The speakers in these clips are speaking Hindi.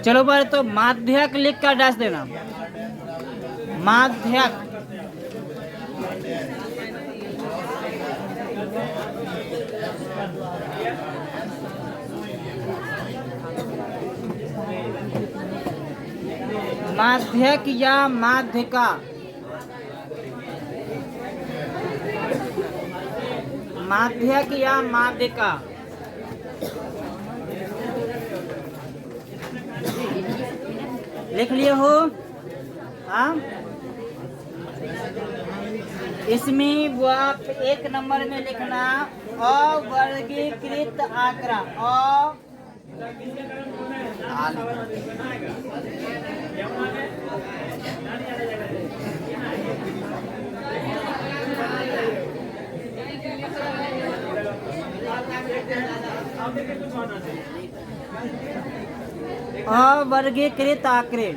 चलो पर तो माध्यक लिख कर डैश देना। माध्यक माध्यक या माध्यका, माध्यक या माध्यका। लिख लिए हो? हाँ, इसमें वो आप एक नंबर में लिखना अवर्गीकृत आंकड़ा। अवर्गीकृत आंकड़े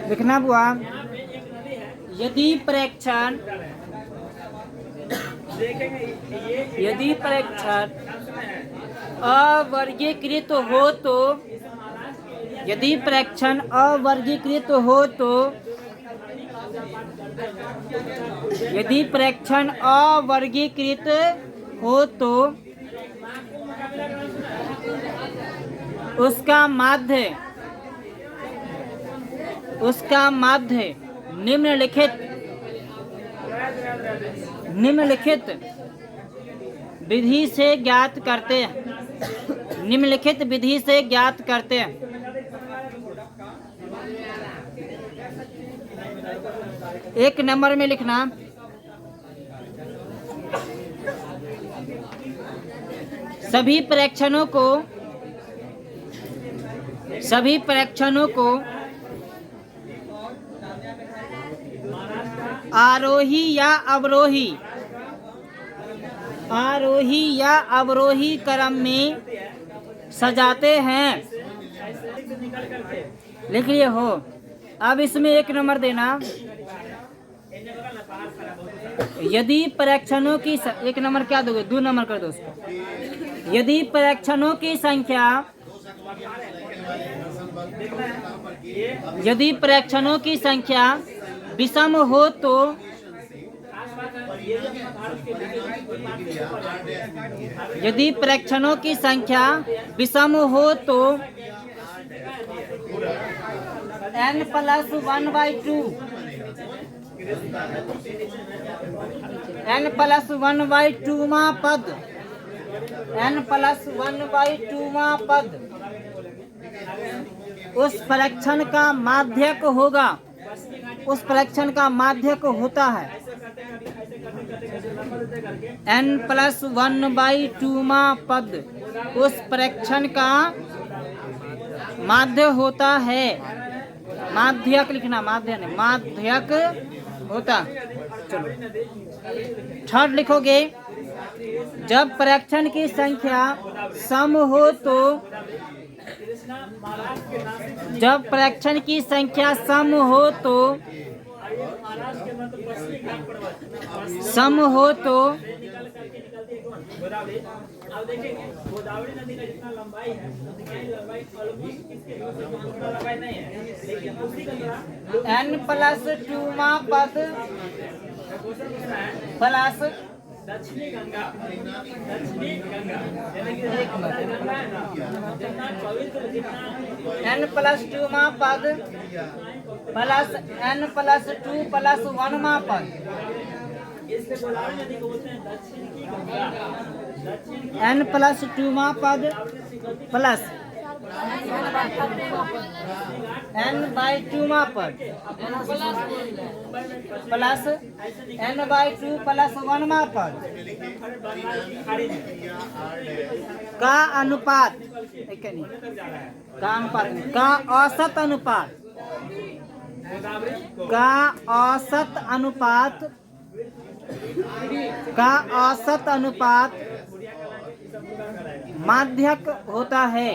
लिखना बुआ। यदि प्रेक्षण अवर्गीकृत हो तो, यदि प्रेक्षण अवर्गीकृत हो तो, यदि प्रेक्षण अवर्गीकृत हो तो उसका माध्य निम्नलिखित विधि से ज्ञात करते हैं। निम्नलिखित विधि से ज्ञात करते हैं। एक नंबर में लिखना सभी प्रेक्षणों को आरोही या अवरोही क्रम में सजाते हैं। लिख लिए हो? अब इसमें एक नंबर देना। यदि प्रेक्षणों की एक नंबर क्या दोगे? 2 नंबर कर दो उसको। यदि प्रेक्षणों की संख्या विषम हो तो, यदि प्रेक्षणों की संख्या विषम हो तो n+1/2 n+1/2वां पद, n+1/2वां पद उस प्रेक्षण का माध्यक होगा, उस प्रेक्षण का माध्यक होता है। n+1/2वां पद उस प्रेक्षण का माध्य होता है। माध्यक लिखना, माध्य नहीं, माध्यक होता। चलो थर्ड लिखोगे। जब प्रेक्षण की संख्या सम हो तो, जब प्रेक्षण की संख्या सम हो तो गोदावरी नदी का जितना लंबाई है n+2वां पद प्लस दक्षिणी गंगा n+2वां पद प्लस n+2+1वां पद, इसलिए गोदावरी नदी को बोलते हैं दक्षिण की गंगा। n+2वां पद प्लस n/2वां पद प्लस n/2+1वां पद का अनुपात, का औसत अनुपात, का औसत अनुपात माध्यक होता है।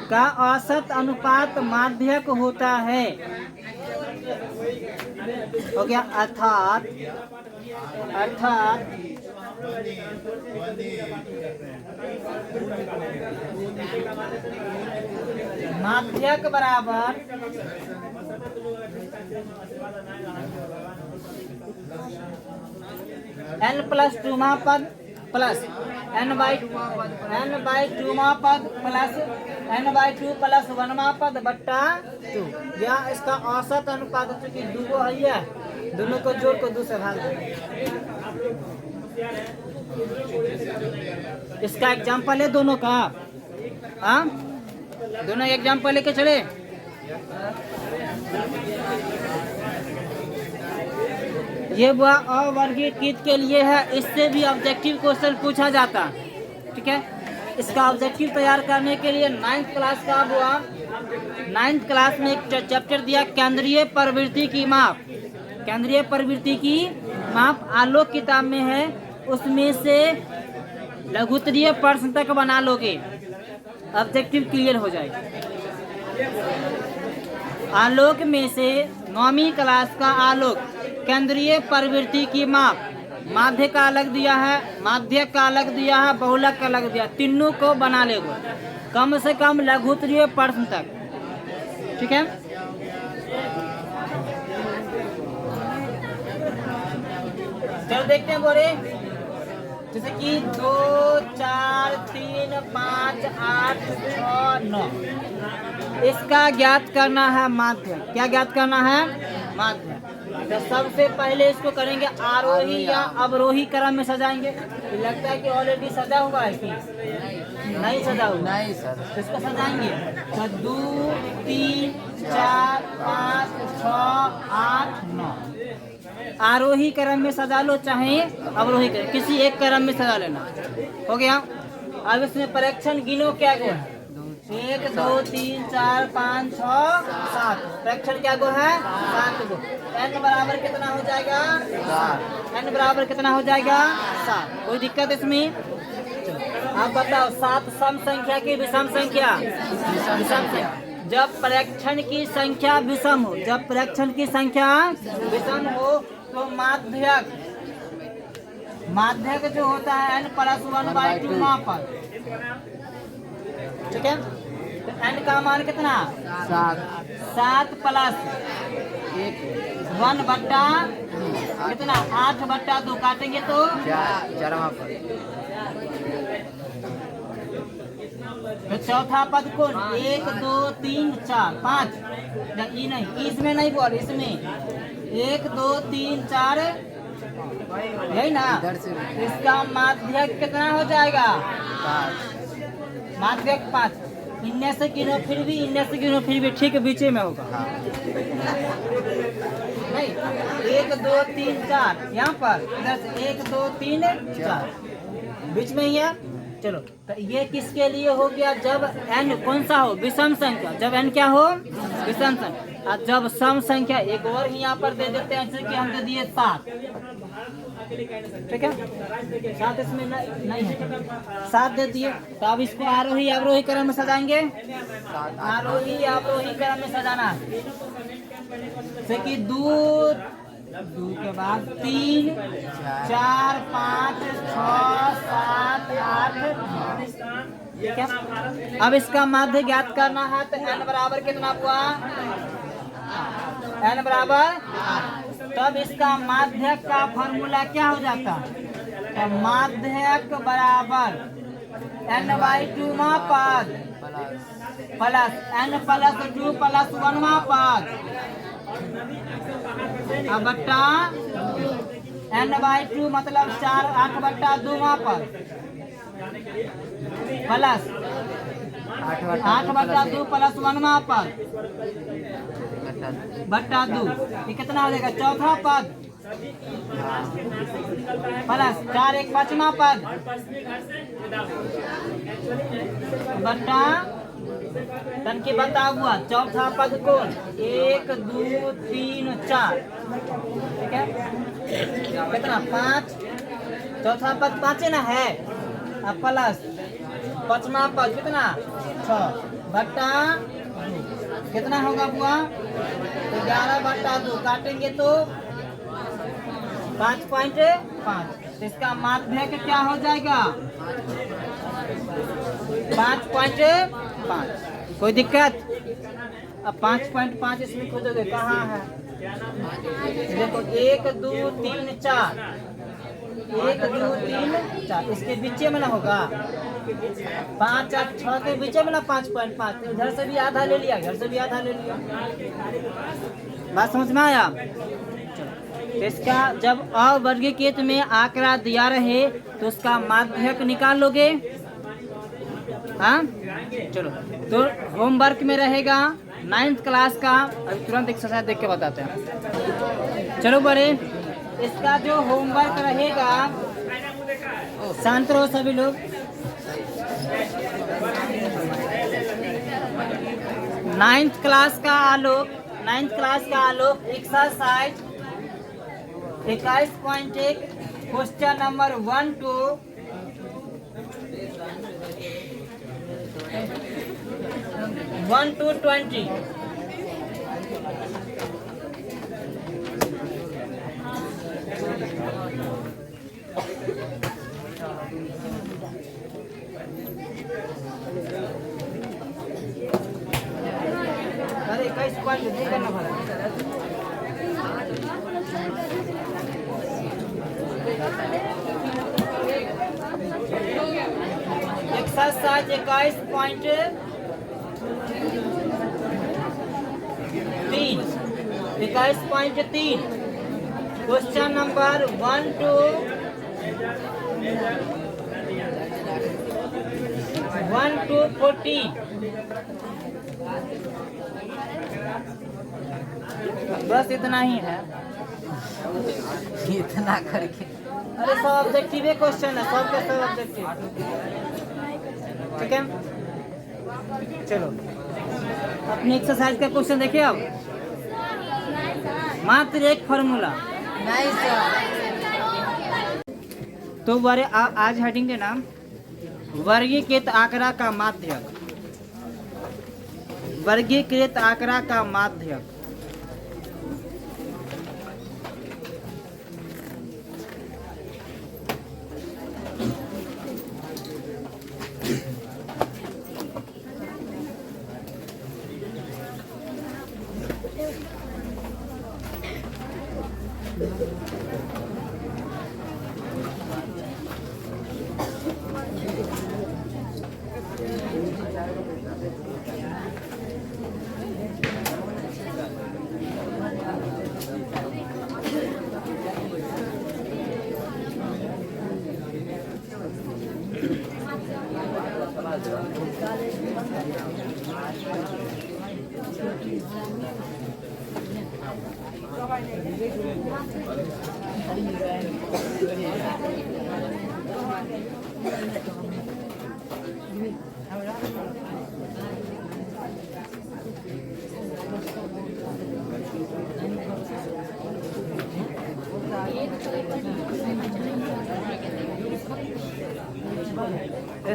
का औसत अनुपात माध्यक होता है। हो गया। अर्थात माध्यक बराबर n प्लस 2 पद प्लस n/2 पद प्लस n/2 प्लस 1 पद बट्टा 2 या इसका औसत अनुपात चूंकि 2 है, दोनों को जोड़ को 2 से भाग दो। इसका एग्जाम्पल है दोनों का, हाँ दोनों एग्जाम्पल लेके चले। ये वह अवर्गीकृत के लिए है, इससे भी ऑब्जेक्टिव क्वेश्चन पूछा जाता, ठीक है। इसका ऑब्जेक्टिव तैयार करने के लिए 9th क्लास का हुआ, 9th क्लास में एक चैप्टर दिया केंद्रीय प्रवृत्ति की माप। केंद्रीय प्रवृत्ति की माप आलोक किताब में है, उसमें से लघुत्तरीय प्रश्न तक बना लोगे, ऑब्जेक्टिव क्लियर हो जाएगा। आलोक में से 9वीं क्लास का आलोक केंद्रीय प्रवृत्ति की माप, माध्य का अलग दिया है, माध्यक का अलग दिया है, बहुलक का अलग दिया, तीनों को बना लेगो कम से कम लघुत्तरीय प्रश्न तक, ठीक है। चलो देखते हैं बोरे, जैसे कि 2 4 3 5 8 6 9, इसका ज्ञात करना है माध्य। क्या ज्ञात करना है? माध्य। तो सबसे पहले इसको करेंगे आरोही या अवरोही क्रम में सजाएंगे। लगता है कि ऑलरेडी सजा हुआ है कि नहीं सजा हुआ? नहीं सर। तो इसको सजाएंगे तो 2 3 4 5 6 8 9 आरोही क्रम में सजा लो, चाहे अवरोही क्रम, किसी एक क्रम में सजा लेना। हो गया। अब इसमें परीक्षण गिनो क्या गो है? 1 2 3 4 5 6 7। परीक्षण क्या गो है? 7 गो। n बराबर कितना हो जाएगा? 7। n बराबर कितना हो जाएगा? 7। कोई दिक्कत इसमें? आप बताओ, 7 सम संख्या की विषम संख्या? विषम संख्या। जब परीक्षण की संख्या विषम हो, जब परीक्षण की संख्या विषम हो तो माध्यक जो होता है n प्लस 1/2 मापक, ठीक है। तो n का मान कितना? 7 प्लस 1 बट्टा कितना? 8/2 काटेंगे तो 4। तो चौथा पद कौन? 1 2 3 4 5। ई नहीं, इसमें नहीं बोल, इसमें 1 2 3 4 यही ना। इसका माध्यक कितना हो जाएगा? 5। माध्यक 5। इनमें से गिनो फिर भी, इनमें से गिनो फिर भी, ठीक बीच में होगा। नहीं, 1 2 3 4 यहाँ पर, इधर से 1 2 3 4 बीच में ही है। चलो, तो ये किसके लिए हो गया? जब n कौन सा हो? विषम संख्या। जब n क्या हो? विषम संख्या। और जब सम संख्या, एक और यहाँ पर दे देते हैं, जैसे कि हम दे दिए 7, ठीक है। 7 इसमें नहीं है, 7 दे दिए। तो अब इसको आरोही अवरोही क्रम में सजाएंगे। आरोही अवरोही क्रम में सजाना है, जैसे कि 2 के बाद 3 4 5 6 7 8 ठीक है। अब इसका माध्य ज्ञात करना है, तो n बराबर कितना हुआ? n बराबर। तब इसका माध्यक का फॉर्मूला क्या हो जाता? तो माध्यक बराबर n/2 पद प्लस n प्लस 2 प्लस 1 पद बट्टा n/2 मतलब 4 8/2 पद प्लस 8/2 प्लस 1 पद बट्टा 2। ये कितना हो जाएगा? चौथा पद प्लस 4 1 5वां पद बट्टा तन की बता हुआ चौथा पद कौन? 1 2 3 4, ठीक है। कितना? 5। चौथा पद 5 ना है, अब प्लस 5वां पद कितना? 6 बट्टा कितना होगा बुआ? 11/2 काटेंगे तो 5.5। तो इसका माध्यक क्या हो जाएगा 5.5। कोई दिक्कत? अब 5.5 इसमें खोजोगे कहाँ है? देखो 1 2 3 4, 1 2 3 4 इसके बीच में ना होगा 5 और 6 के बीच में ना 5.5। इधर से भी आधा ले लिया, इधर से भी आधा ले लिया। बात समझ में आया? तो इसका जब अवर्गीकृत में आंकड़ा दिया रहे तो उसका माध्यक निकाल लोगे। हाँ चलो, तो होमवर्क में रहेगा 9th क्लास का। अभी तुरंत एक्सरसाइज देख के बताते हैं। चलो बड़े, इसका जो होमवर्क रहेगा, शांत रहो सभी लोग। 9th क्लास का आलोक, 9th क्लास का आलोक एक्सरसाइज 21.1 क्वेश्चन नंबर 1 to 20। अरे 21 नहीं करना पड़ा। Exercise 21.3 question number 1 to 14। बस इतना ही है, इतना करके। अरे सब ऑब्जेक्टिव क्वेश्चन है, सब के सब ऑब्जेक्टिव। ठीक है, चलो अपनी एक्सरसाइज का क्वेश्चन देखिए। अब मात्र एक फॉर्मूला। तो बारे आज हेडिंग के नाम वर्गीकृत आंकड़ा का माध्यक। वर्गीकृत आंकड़ा का माध्यक।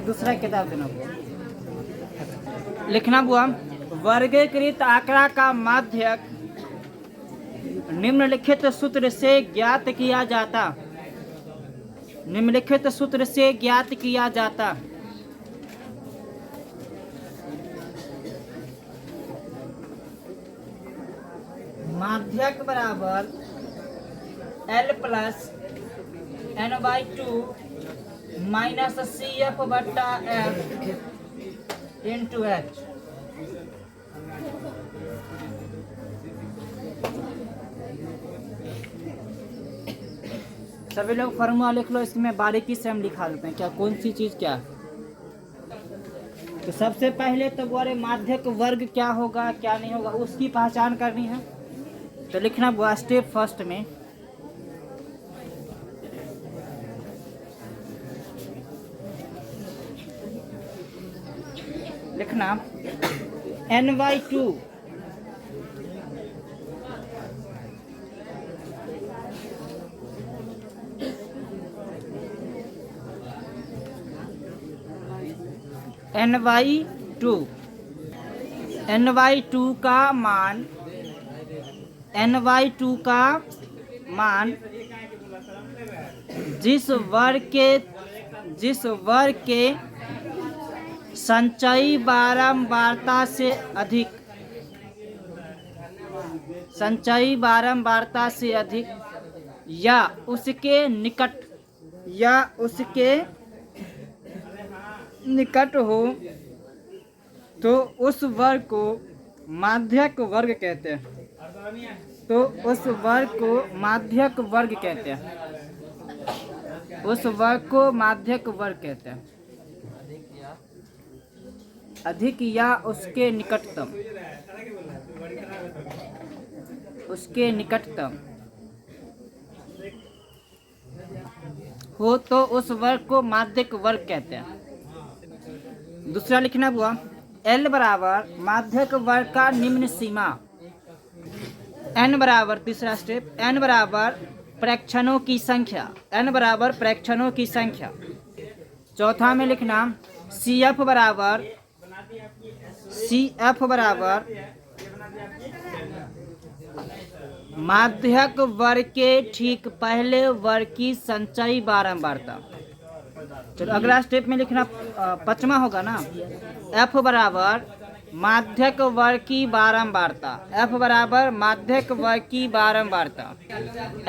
दूसरा किताब देना बुआ, लिखना बुआ। वर्गीकृत आंकड़ा का माध्यक निम्नलिखित सूत्र से ज्ञात किया जाता। निम्नलिखित सूत्र से ज्ञात किया जाता। माध्यक बराबर L plus n/2 minus CF बट्टा F इंटू H। सभी लोग फॉर्मूला लिख लो, इसमें बारीकी से हम लिखा देते हैं क्या कौन सी चीज़ क्या है। तो सबसे पहले तो बोले माध्यक वर्ग क्या होगा क्या नहीं होगा उसकी पहचान करनी है। तो लिखना हुआ स्टेप फर्स्ट में लिखना n/2 n/2 का मान n/2 का मान जिस वर्ग के संचयी बारंबारता से अधिक या उसके निकट हो तो उस वर्ग को माध्यक वर्ग कहते हैं। उस वर्ग को माध्यक वर्ग कहते हैं। अधिक या उसके निकटतम हो तो उस वर्ग को माध्यक वर्ग कहते हैं। दूसरा लिखना हुआ L बराबर माध्यक वर्ग का निम्न सीमा। N बराबर, तीसरा स्टेप, N बराबर प्रेक्षणों की संख्या। चौथा में लिखना CF बराबर माध्यक वर्ग के ठीक पहले वर्ग की संचयी बारंबारता। चलो अगला स्टेप में लिखना 5वां होगा ना। F बराबर माध्यक वर्ग की बारंबारता।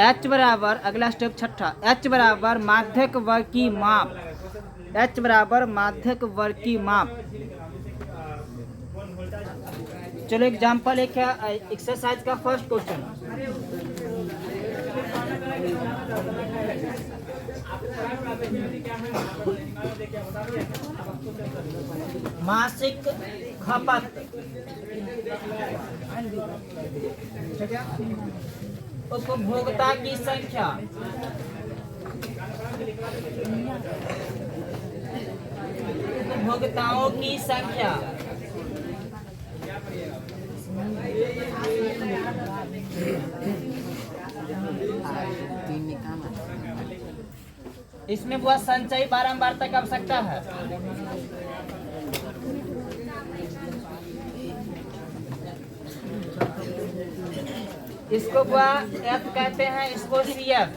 H बराबर, अगला स्टेप छठा, H बराबर माध्यक वर्ग की माप। चलो एग्जाम्पल एक है एक्सरसाइज का फर्स्ट क्वेश्चन। मासिक खपत उपभोक्ता की संख्या उपभोक्ताओं की संख्या इसमें बहुत संचयी बारंबारता की आवश्यकता है। इसको F कहते हैं, इसको CF।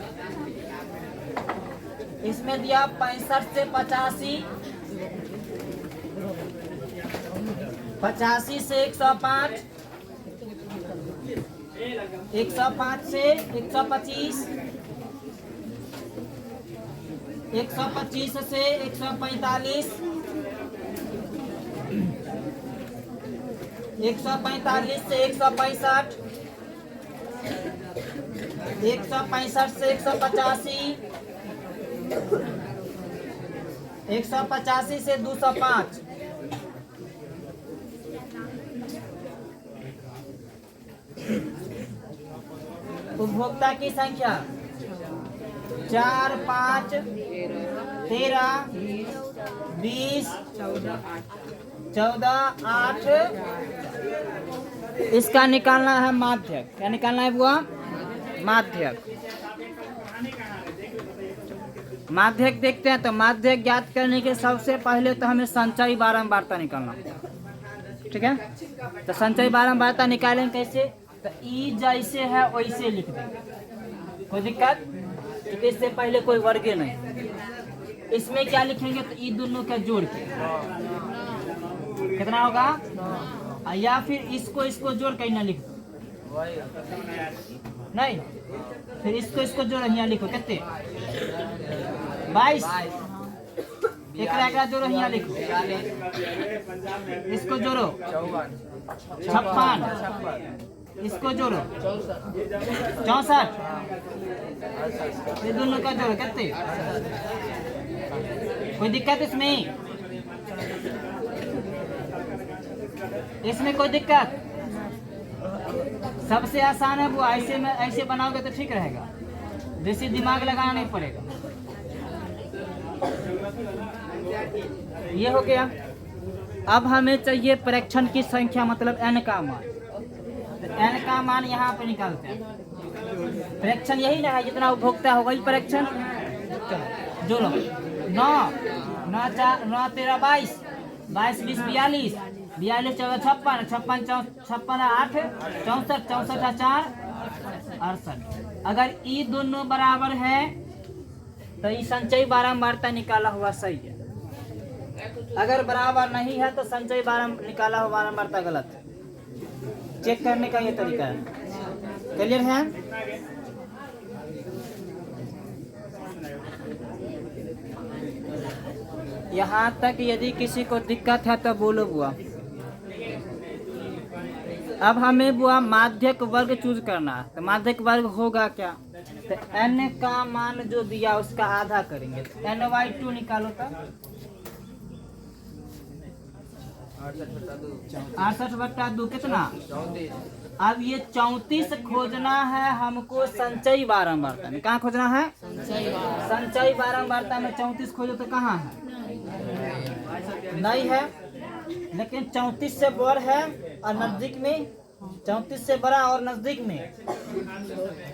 इसमें दिया 65 से 85, 85 से 105, 105 से 125, 125 से 145, 145 से 165, 165 से 185, 185 से 205। उपभोक्ता की संख्या 4, 5, 13, 20, 14, 8। इसका निकालना है माध्यक। क्या निकालना है बुआ? माध्यक देखते हैं। तो माध्यक ज्ञात करने के सबसे पहले तो हमें संचयी बारंबारता निकालना, ठीक है। तो संचयी बारंबारता निकालेंगे कैसे? तो ई जैसे है वैसे लिख देंगे, कोई दिक्कत? क्योंकि इससे पहले कोई वर्ग नहीं। इसमें क्या लिखेंगे? तो ई दोनों का जोड़ के कितना होगा, या फिर इसको जोड़ के ना लिख दो, नहीं फिर इसको जोड़ यहाँ लिखो, कितने 22। एक जोड़ो यहाँ लिखो, इसको जोड़ो 56, इसको जोड़ो 64, ये दोनों का जोड़ो कितने? कोई दिक्कत इसमें कोई दिक्कत? सबसे आसान है वो, ऐसे बनाओगे तो ठीक रहेगा, जैसे दिमाग लगाना नहीं पड़ेगा। ये हो गया। अब हमें चाहिए परीक्षण की संख्या, मतलब n का मान। तो n का मान यहाँ पे निकालते हैं। परीक्षण यही ना है, जितना उपभोक्ता होगा ही परीक्षण। जोड़ो 9, 9, 13, 22, 22, 20, 42, 42, 14, 56, 56, 56, 8, 64, 64, 4, 68। अगर ई दोनों बराबर है तो ये संचयी बारंबारता निकाला हुआ सही है। अगर बराबर नहीं है तो संचयी निकाला हुआ बारंबारता गलत है। चेक करने का ये तरीका है। क्लियर है? यहाँ तक यदि किसी को दिक्कत है तो बोलो बुआ। अब हमें बुआ माध्यक वर्ग चूज करना है। तो माध्यक वर्ग होगा क्या? तो n का मान जो दिया उसका आधा करेंगे। तो n/2 निकालो तो 68/2 कितना? अब ये 34 खोजना है हमको संचयी बारंबारता में। कहाँ खोजना है? संचयी बारंबारता में 34 खोजो तो कहाँ है? नहीं है, लेकिन 34 से बड़ा है और नजदीक में 34 से बड़ा और नजदीक में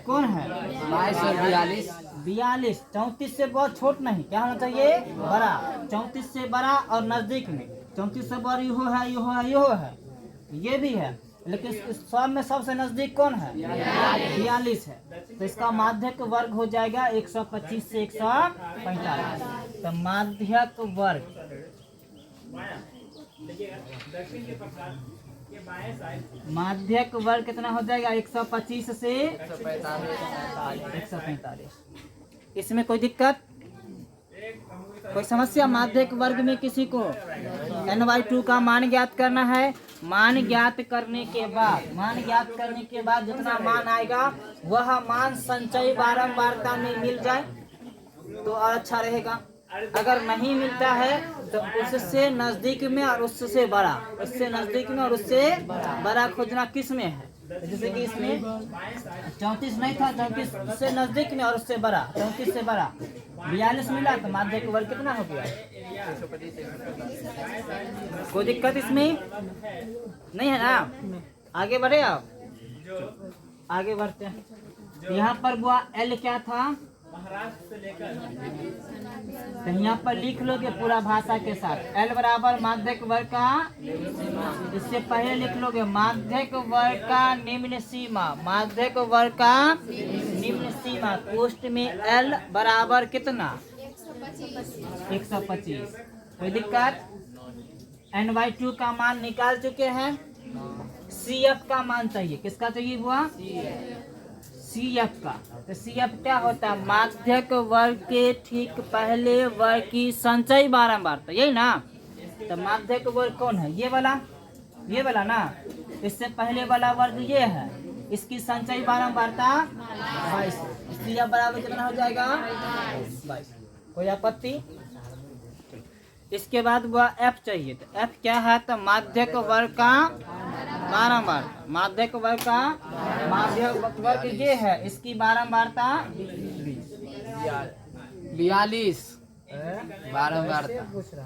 कौन है? 22 और 42। 42। 34 से बहुत छोट नहीं, क्या होना चाहिए? बड़ा। 34 से बड़ा और नजदीक में 34 से बड़ा यो है, यो है, यो है, ये भी है, लेकिन इस सब में सबसे नजदीक कौन है? 42 है। तो इसका माध्यक वर्ग हो जाएगा 125 से 145। तो माध्यक वर्ग माध्यक वर्ग कितना हो जाएगा? 125 से 145। इसमें कोई दिक्कत, कोई समस्या? माध्यक वर्ग में किसी को n/2 का मान ज्ञात करना है। मान ज्ञात करने के बाद जितना मान आएगा वह मान संचयी बारंबारता में मिल जाए तो और अच्छा रहेगा। अगर नहीं मिलता है तो उससे नजदीक में और उससे बड़ा, उससे नजदीक में और उससे बड़ा खोजना किस में है? जैसे कि इसमें 34 नहीं था, 34 से नजदीक में और उससे बड़ा, 34 से बड़ा 42 मिला, तो माध्यक वर्ग कितना हो गया? कोई दिक्कत इसमें नहीं है ना? आगे बढ़े आप, आगे बढ़ते हैं। यहाँ पर बुआ L क्या था? तो यहाँ पर लिख लोगे पूरा भाषा के साथ। L बराबर माध्यक वर्ग का, इससे पहले लिख लोगे माध्यक वर्ग का निम्न सीमा, माध्यक वर्ग का निम्न सीमा कोष्ठ में L बराबर कितना? 125। कोई दिक्कत? n/2 का मान निकाल चुके हैं। CF का मान चाहिए। किसका चाहिए बुआ? CF का। तो CF क्या होता है? माध्यक वर्ग के ठीक पहले वर्ग की संचयी बारंबारता, यही ना? तो माध्यक वर्ग कौन है? ये वाला ना? इससे पहले वाला वर्ग ये है, इसकी संचयी बारंबारता 22। CF बराबर कितना हो जाएगा? 22। कोई आपत्ति? इसके बाद वह F चाहिए। तो F क्या है? तो माध्यक वर्ग का बारंबारता, माध्यक वर्ग का माध्यक वर्ग ये है, इसकी बारंबारता 42 बारंबारता।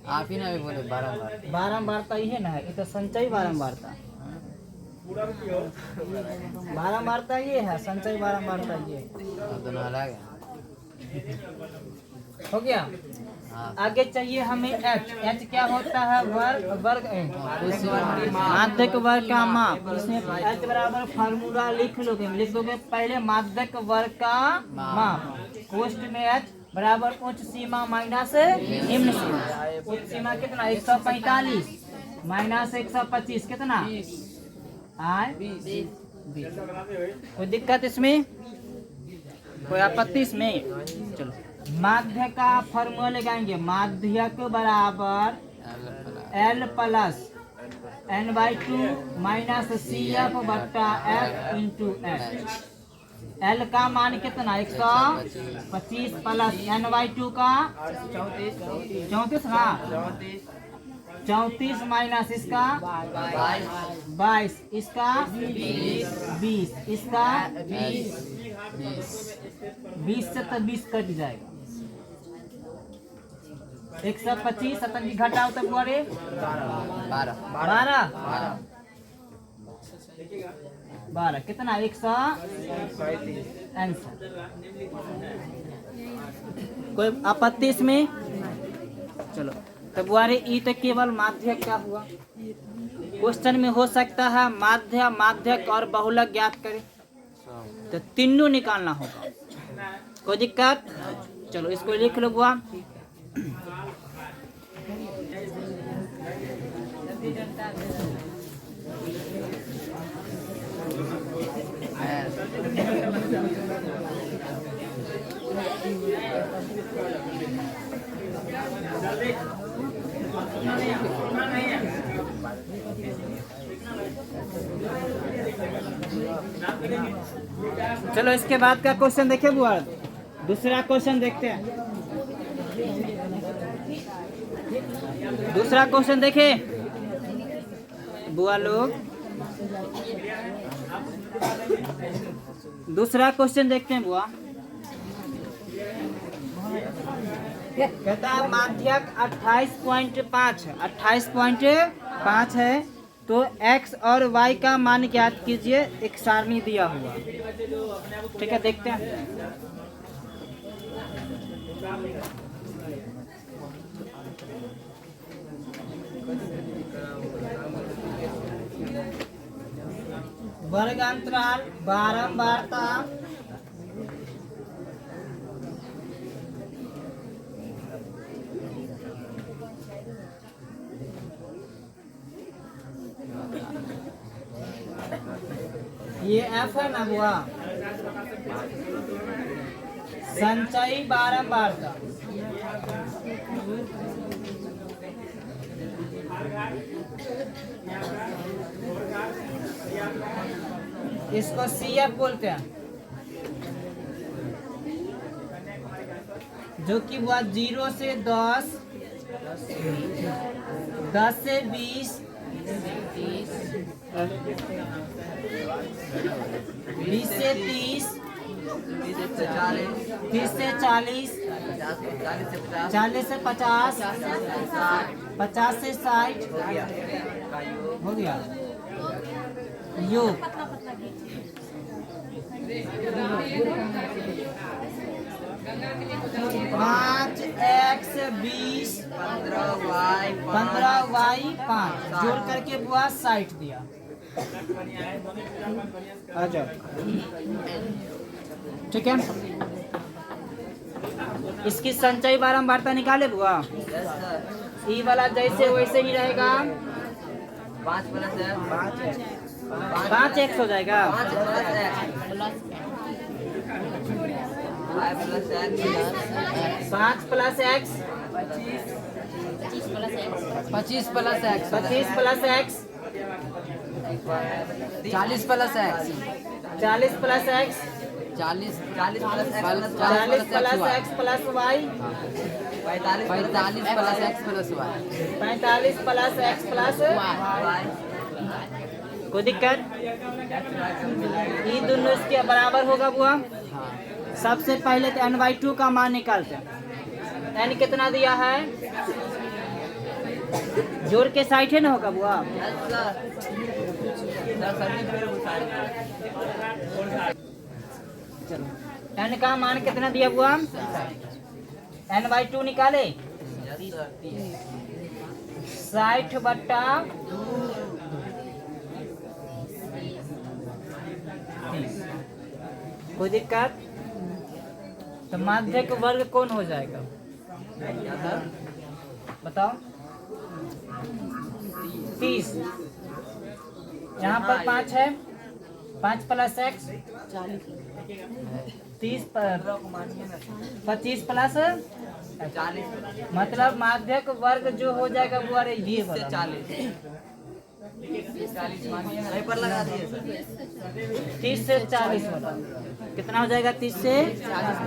आप ही ना भी बोले बारंबारता। बारंबारता ये ना है, ये तो संचयी बारंबारता, बारंबारता ये है, संचयी बारंबारता ये दोनों अलग है। हो गया। आगे चाहिए हमें H क्या होता है? वर्ग माध्यक वर्ग का माप। इसमें H बराबर फार्मूला लिख लोगे पहले माध्यक वर्ग का माप। कोष्ठ में H बराबर उच्च सीमा माइनस निम्न सीमा। उच्च सीमा कितना? 145 माइनस 125 कितना? 20। कोई दिक्कत इसमें? कोई आपत्ति इसमें? चलो माध्य का फॉर्मूला लगाएंगे। माध्यक बराबर L plus n/2 minus CF बट्टा F इंटू H। L का मान कितना? 125 प्लस n/2 का 34 ना? 34 माइनस इसका 22, इसका 20, इसका 20 से तो 20 कट जाएगा। 125 सतन घटाओ तब बोरे 12 कितना? 135 आंसर। कोई आपत्ति इसमें? चलो तब बुआरे ई तो केवल माध्यक का हुआ। क्वेश्चन में हो सकता है माध्य, माध्यक और बहुलक ज्ञात करें, तो तीनों निकालना होगा। कोई दिक्कत? चलो इसको लिख लो बुआ। चलो इसके बाद का क्वेश्चन देखिए बुआ, दूसरा क्वेश्चन देखते हैं। दूसरा क्वेश्चन देखे बुआ लोग, दूसरा क्वेश्चन देखते हैं बुआ। कहता है माध्यक 28.5 है, तो x और y का मान ज्ञात कीजिए, एक सारणी दिया हुआ। ठीक है, देखते हैं। वर्ग अंतराल, बारंबारता, ये F है ना बुआ, संचयी बारंबारता। इसको CF बोलते हैं, जो कि बुआ 0 से 10, 10 से 20, 20 से 30, 30 से 40, 40 से 50, 50 से 60 हो गया। योग 5x 20 15y 5 जोड़ करके बुआ 60 दिया। आ जाओ, ठीक है। इसकी संचयी बारंबारता निकाले बुआ। ई वाला जैसे वैसे ही रहेगा, 5x हो जाएगा। 5 plus x 25 plus x 25 plus x 40 plus x 40 plus x 40 plus x plus y 45 plus x plus y 45 plus x plus y। कोई दिक्कत? ये दोनों इसके बराबर होगा बुआ। सबसे पहले तो n/2 का मान निकालते हैं। n कितना दिया है? जोड़ के 60 ना होगा बुआ। चलो n का मान कितना दिया बुआ? n/2 निकाले, 60/30। कोई दिक्कत? तो माध्यक वर्ग कौन हो जाएगा बताओ? 30। यहाँ पर 5 है, 5 प्लस x 30, 25 प्लस 40 मतलब माध्यक वर्ग जो हो जाएगा वो अरे ये वाला 40 पर लगा दिए सर। 30 से 40 वाला कितना हो जाएगा? 30 से 40।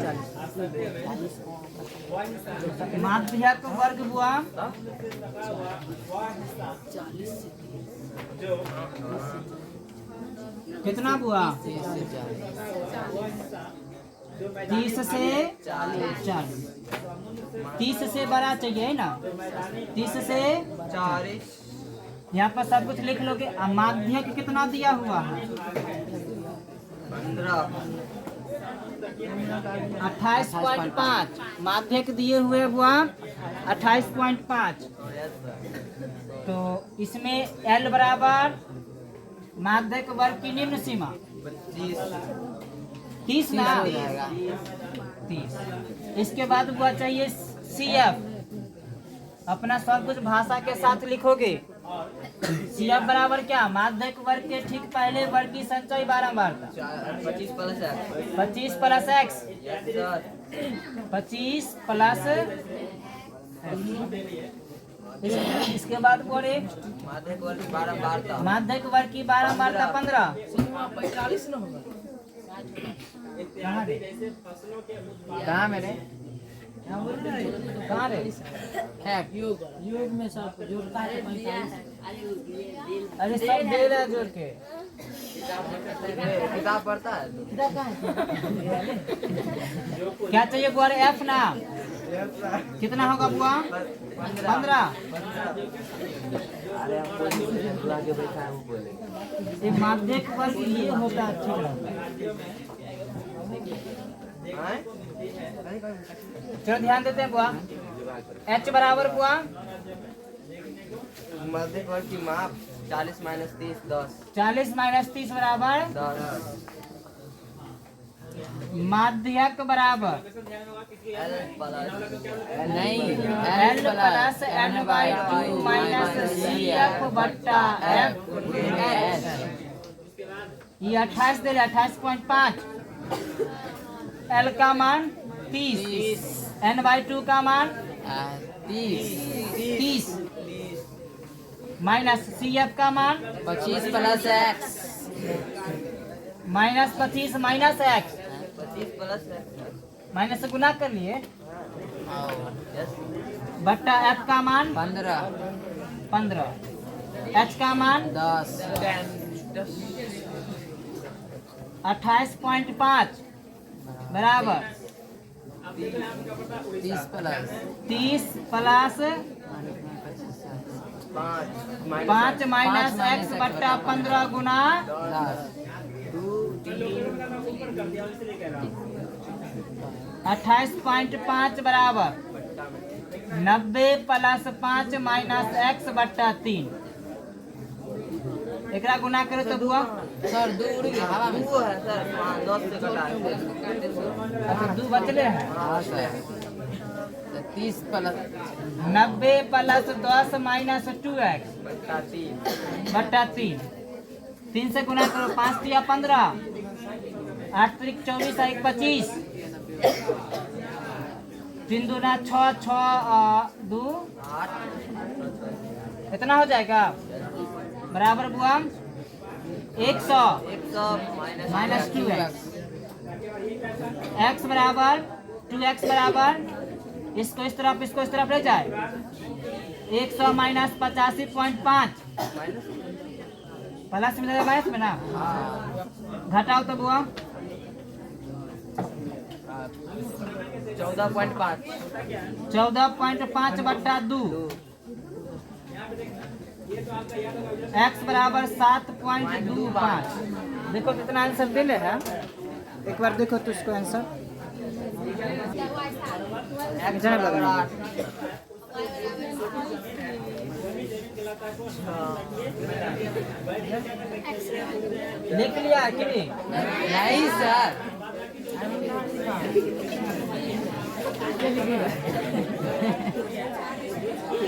माध्यक वर्ग बुआ कितना बुआ? 30 से 40। 30 से बड़ा चाहिए है ना, 30 से 40। यहाँ पर सब कुछ लिख लोगे। माध्यक कितना दिया हुआ है? 28.5 माध्यक दिए हुए बुआ 28.5। तो इसमें L बराबर माध्यक वर्ग की निम्न सीमा 30 ना, हो जाएगा। 30। इसके बाद हुआ चाहिए CF। अपना सब कुछ भाषा के साथ लिखोगे। CF बराबर क्या? माध्यक वर्ग के ठीक पहले वर्ग की संचय बारंबारता। 25 प्लस है 25 plus x। Yes sir 25 plus इसके बाद बोले माध्यक वर्ग की बारंबारता माध्यक वर्ग की बारंबारता 15। 45 न होगा कहाँ रे? कहाँ मेरे कहाँ रे? है योग में सब जोड़ता है 45। अरे सब दे रहा है जोड़ के। किताब पढ़ता है क्या चाहिए बुआ? F ना कितना होगा बुआ? 15। अरे हमको बुला के बैठा है वो बोले ये माध्यक वर्ग ये होता है, ठीक लगता है। चलो ध्यान देते हैं बुआ। H बराबर बुआ माध्यक वर्ग की माप 40 माइनस 30 10 40 माइनस 30 बराबर 10 माध्यक बराबर L प्लस नहीं L plus N/2 minus CF बट्टा F। ये 28 दे 28.5। L का मान 30, N/2 का मान 30 माइनस CF का मान 25 plus x minus 25 minus x 25 plus minus से गुना कर लिए यस बट्टा F का मान 15 H का मान 10 28.5 बराबर 30 प्लस 30 प्लस 5 माइनस x बट्टा 15 गुना 28.5 बराबर 90 प्लस 5 माइनस x बट्टा 3। एकरा गुना करो तो बुआ सर 2 उड़ गया हवा में वो है सर 10 से कटा है अच्छा 2 बचले हैं। हां sir 30 plus 90 plus 10 minus 2x बट्टा 3। 3 से गुना करो 5 या 15 8 त्रिक 24 1 25 3 दूना 6 6 2 इतना हो जाएगा बराबर बुआ 100 माइनस 2x x बराबर 2x बराबर इसको इस तरफ ले जाए 100 माइनस 85.5 प्लस में माइनस में ना घटाओ तो बुआ 14.5 बट्टा 2 x बराबर 7.25। देखो कितना आंसर दिले है एक बार देखो तो इसको आंसर लिख लिया कि नहीं? नहीं सर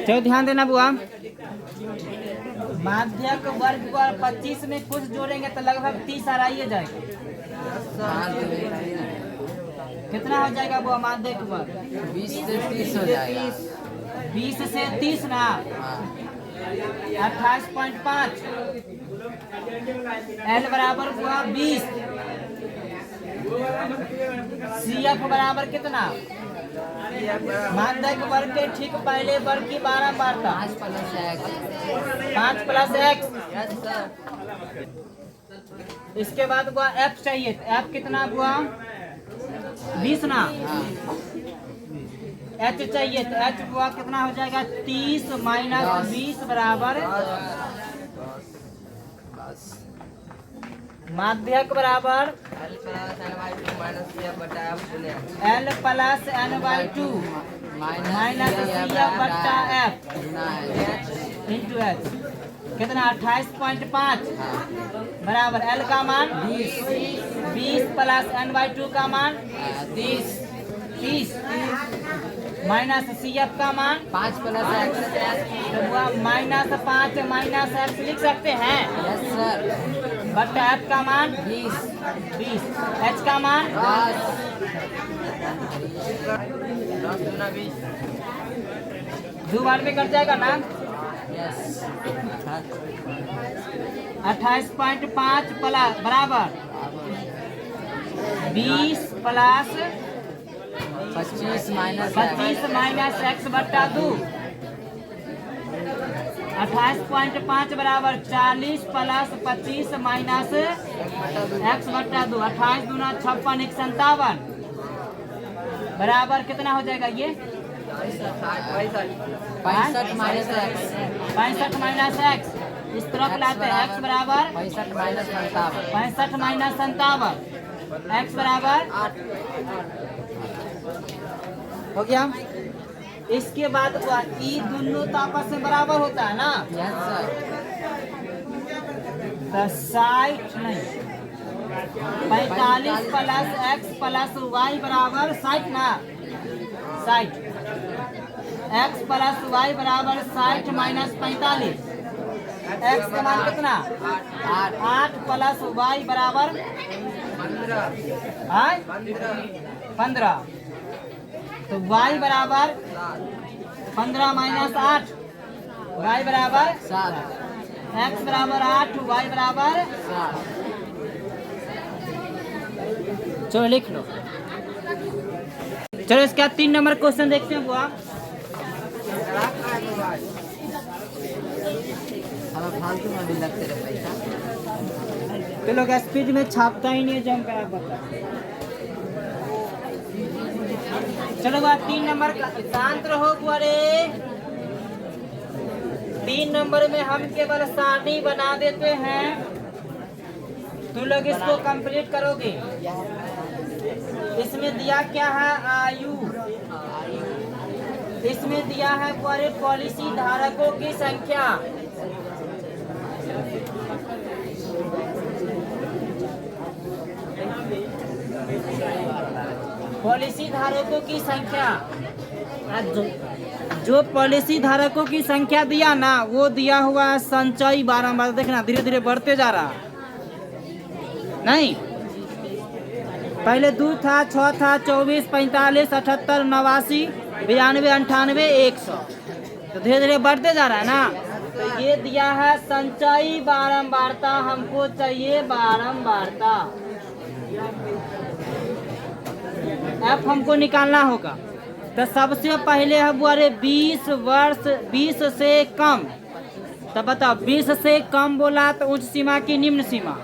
चलो ध्यान देना बुआ माध्यक वर्ग पर 25 में कुछ जोड़ेंगे तो लगभग 30 आ ही जाएगा। कितना हो जाएगा बुआ माध्यक वर्ग? 20 से 30 हो जाएगा 20 से 30 ना 28.5 L बराबर हुआ 20 CF बराबर कितना? माध्यक वर्ग के ठीक पहले वर्ग की बारंबारता 5 प्लस x। इसके बाद हुआ F चाहिए F कितना हुआ 20 ना H चाहिए तो H हुआ कितना हो जाएगा 30 माइनस 20 बराबर माध्यक बराबर L plus N/2 minus CF बट्टा F इंटू H कितना 28.5 बराबर L का मान 20 प्लस n/2 का मान 30 माइनस CF का मान 5 प्लस x तो हुआ -5 माइनस x लिख सकते हैं यस सर बट्टा F का मान 20 H का मान 10 दो बार में कट जाएगा ना यस 28.5 प्लस बराबर 20 प्लस 25 माइनस 25 माइनस x बट्टा 2 28.5 बराबर 40 प्लस 25 माइनस x बट्टा 2 28 दूना 56 एक 57 बराबर कितना हो जाएगा ये 65 माइनस x 65 माइनस x इस तरफ लाते हैं x बराबर 65 माइनस 57 65 माइनस 57 x बराबर हो गया। इसके बाद हुआ ई दोनों तो आपस में बराबर होता है ना यस सर तो 60 नहीं 45 प्लस x प्लस y बराबर 60 ना 60 x प्लस y बराबर 60 माइनस 45 x का मान कितना 8 प्लस y बराबर 15 तो y बराबर 15 माइनस 8 y बराबर 7 x बराबर 8 y बराबर 7 चलो लिख लो। चलो इसका 3 नंबर क्वेश्चन देखते हैं बुआ हमें फालतू में भी लगते रहे पैसा तो लोग स्पीड में छापता ही नहीं है जम कर आप बता। चलो बात 3 नंबर का शांत रहो बुआरे 3 नंबर में हम केवल सारणी बना देते हैं तुम लोग इसको कंप्लीट करोगे। इसमें दिया क्या है आयु इसमें दिया है बुआरे पॉलिसी धारकों की संख्या पॉलिसी धारकों की संख्या जो पॉलिसी धारकों की संख्या दिया ना वो दिया हुआ है संचयी बारंबार देखना धीरे धीरे बढ़ते जा रहा नहीं पहले 2 था 6 था 24 45 78 89 92 98 100 तो धीरे धीरे बढ़ते जा रहा है ना तो ये दिया है संचयी बारंबारता हमको चाहिए बारंबारता F हमको निकालना होगा तो सबसे पहले है बुआरे 20 वर्ष 20 से कम तो बताओ 20 से कम बोला तो उच्च सीमा की निम्न सीमा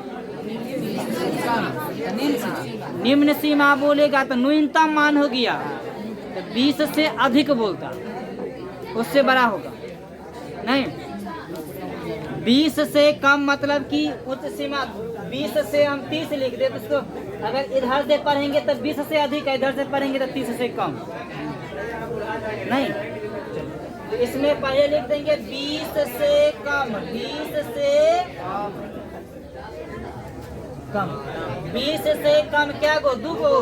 निम्न सीमा बोलेगा तो न्यूनतम मान हो गया तो 20 से अधिक बोलता उससे बड़ा होगा नहीं 20 से कम मतलब कि उच्च सीमा 20 से हम 30 लिख दे तो इसको अगर इधर से पढ़ेंगे तो 20 से अधिक है इधर से पढ़ेंगे तो 30 से कम नहीं तो इसमें पहले लिख देंगे 20 से कम 20 से कम 20 से कम क्या गो 2 गो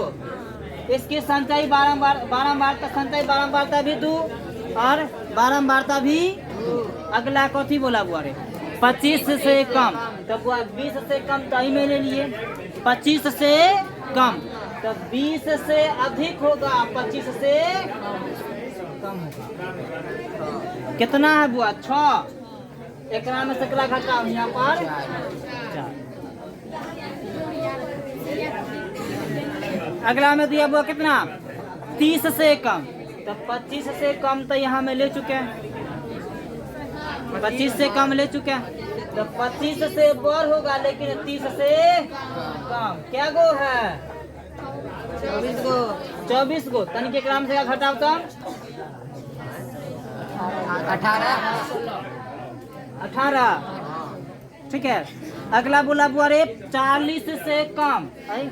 इसकी संचयी बारंबारता संचयी बारंबारता भी 2 और बारंबारता भी अगला कथी बोला बुआरे 25 से कम तो बुआ 20 से कम तो ही में ले लिए 25 से कम तो 20 से अधिक होगा 25 से कम होगा कितना है बुआ 6 एक में से कितना घटा यहाँ पर 4 अगला में दिया बुआ कितना 30 से कम तो 25 से कम तो यहाँ में ले चुके हैं 25 से कम ले चुके हैं तो 25 से बढ़ होगा लेकिन 30 से कम क्या गो है 24 गो तनिक एक ग्राम से घटाओ तो 18 ठीक है। अगला बोला बुआरे 40 से कम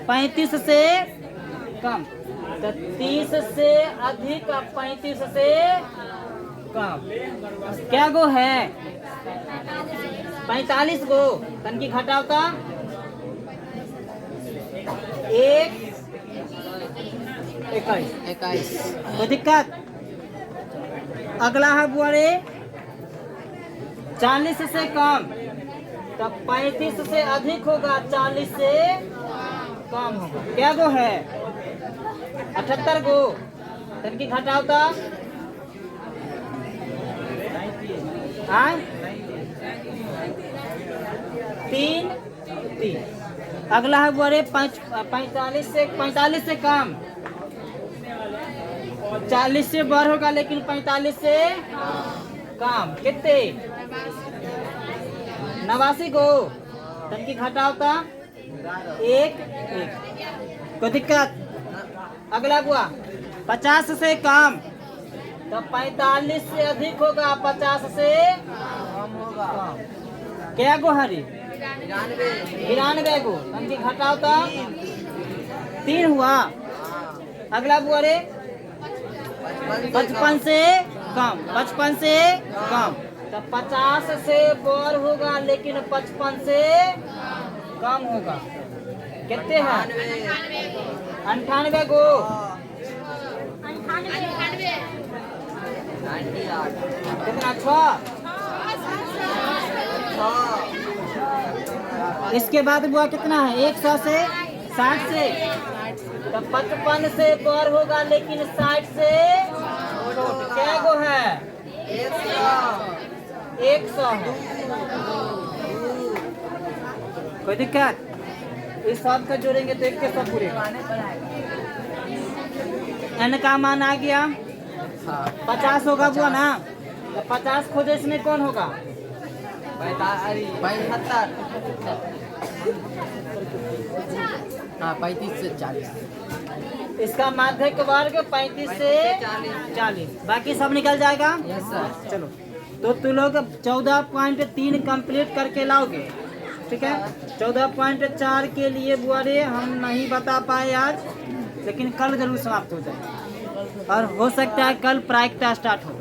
35 से कम तो 30 से अधिक 35 से कम क्या गो है 45 गो तन की घटावता 1 21 कोई दिक्कत। अगला है बुआरे 40 से कम, तब 35 से अधिक होगा, 40 से कम होगा। क्या गो है 78 गो तन की घटावता 3। अगला है बुआरे 45 से कम, 40 से बढ़ होगा लेकिन 45 से कम। कितने 89 गो तन की घटावता 1 कोई दिक्कत। अगला बुआ 50 से कम, तो 45 से अधिक होगा, 50 से कम होगा। क्या गो हरी 92 गो तन की घटावता 3 हुआ। अगला बुआ रे 55 से कम, 55 से कम, तो 50 से बढ़ होगा लेकिन 55 से कम होगा। कितने हैं 98 गो। कितना 6। इसके बाद बुआ कितना है 100 से 60 से, तो 55 से बढ़ होगा लेकिन 60 से क्या गो है 100 है। कोई दिक्कत। इस सब का जोड़ेंगे तो एक के सब पूरे। n का मान आ गया 50 होगा बुआ ना, तो 50 खोजे इसमें कौन होगा 75। हाँ 35 से 40। इसका माध्यक वर्ग 35 से 40, बाकी सब निकल जाएगा। Yes sir. चलो तो तुम लोग 14.3 कंप्लीट करके लाओगे, ठीक है। 14.4 के लिए बुआरे हम नहीं बता पाए आज, लेकिन कल जरूर समाप्त हो जाए और हो सकता है कल प्रायिकता स्टार्ट हो।